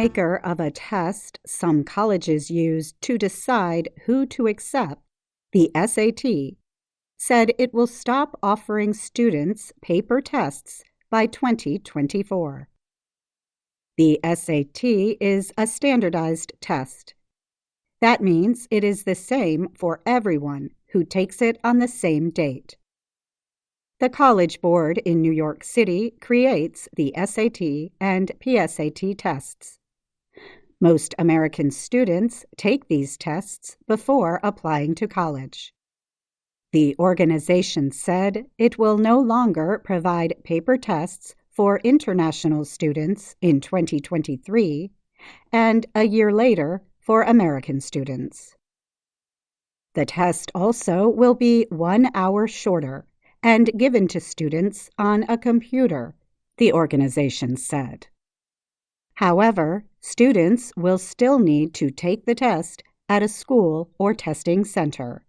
maker of a test some colleges use to decide who to accept, the SAT, said it will stop offering students paper tests by 2024. The SAT is a standardized test. That means it is the same for everyone who takes it on the same date. The College Board in New York City creates the SAT and PSAT tests. Most American students take these tests before applying to college. The organization said it will no longer provide paper tests for international students in 2023 and a year later for American students. The test also will be 1 hour shorter and given to students on a computer, the organization said. However, students will still need to take the test at a school or testing center.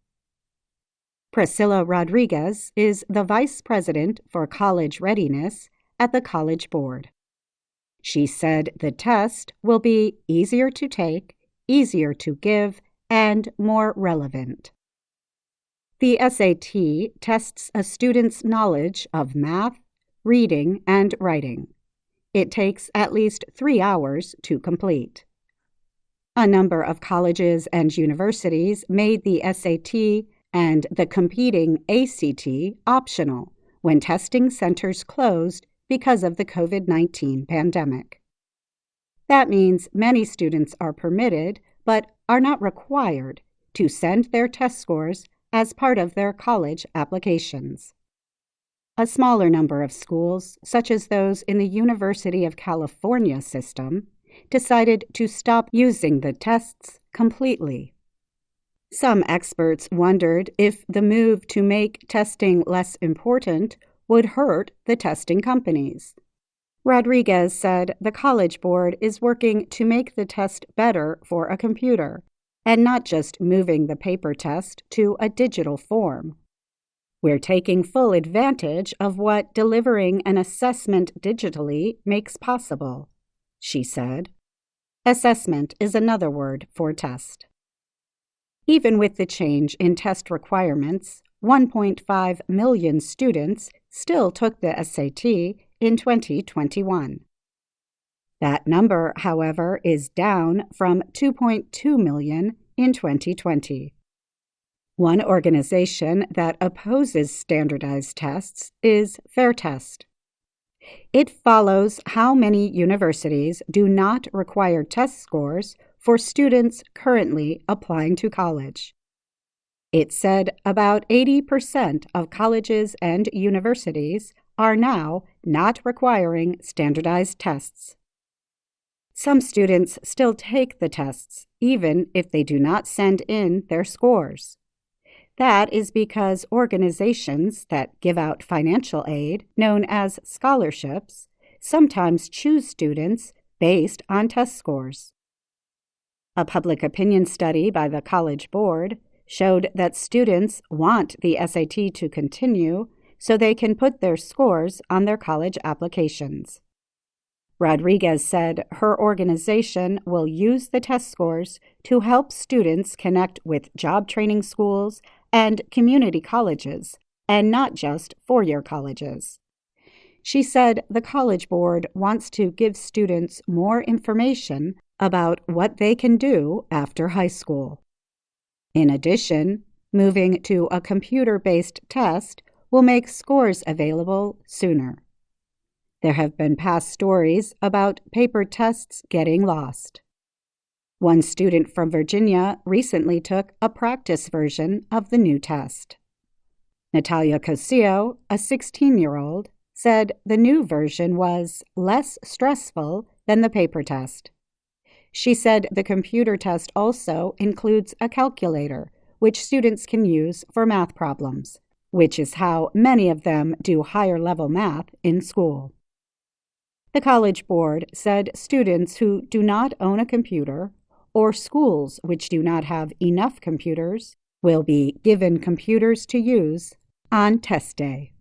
Priscilla Rodriguez is the Vice President for College Readiness at the College Board. She said the test will be easier to take, easier to give, and more relevant. The SAT tests a student's knowledge of math, reading, and writing. It takes at least 3 hours to complete. A number of colleges and universities made the SAT and the competing ACT optional when testing centers closed because of the COVID-19 pandemic. That means many students are permitted, but are not required, to send their test scores as part of their college applications. A smaller number of schools, such as those in the University of California system, decided to stop using the tests completely. Some experts wondered if the move to make testing less important would hurt the testing companies. Rodriguez said the College Board is working to make the test better for a computer, and not just moving the paper test to a digital form. We're taking full advantage of what delivering an assessment digitally makes possible, she said. Assessment is another word for test. Even with the change in test requirements, 1.5 million students still took the SAT in 2021. That number, however, is down from 2.2 million in 2020. One organization that opposes standardized tests is FairTest. It follows how many universities do not require test scores for students currently applying to college. It said about 80% of colleges and universities are now not requiring standardized tests. Some students still take the tests, even if they do not send in their scores. That is because organizations that give out financial aid, known as scholarships, sometimes choose students based on test scores. A public opinion study by the College Board showed that students want the SAT to continue so they can put their scores on their college applications. Rodriguez said her organization will use the test scores to help students connect with job training schools and community colleges, and not just four-year colleges. She said the College Board wants to give students more information about what they can do after high school. In addition, moving to a computer-based test will make scores available sooner. There have been past stories about paper tests getting lost. One student from Virginia recently took a practice version of the new test. Natalia Cosillo, a 16-year-old, said the new version was less stressful than the paper test. She said the computer test also includes a calculator, which students can use for math problems, which is how many of them do higher-level math in school. The College Board said students who do not own a computer or schools which do not have enough computers will be given computers to use on test day.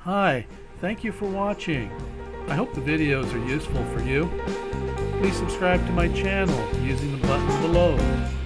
Hi, thank you for watching. I hope the videos are useful for you. Please subscribe to my channel using the button below.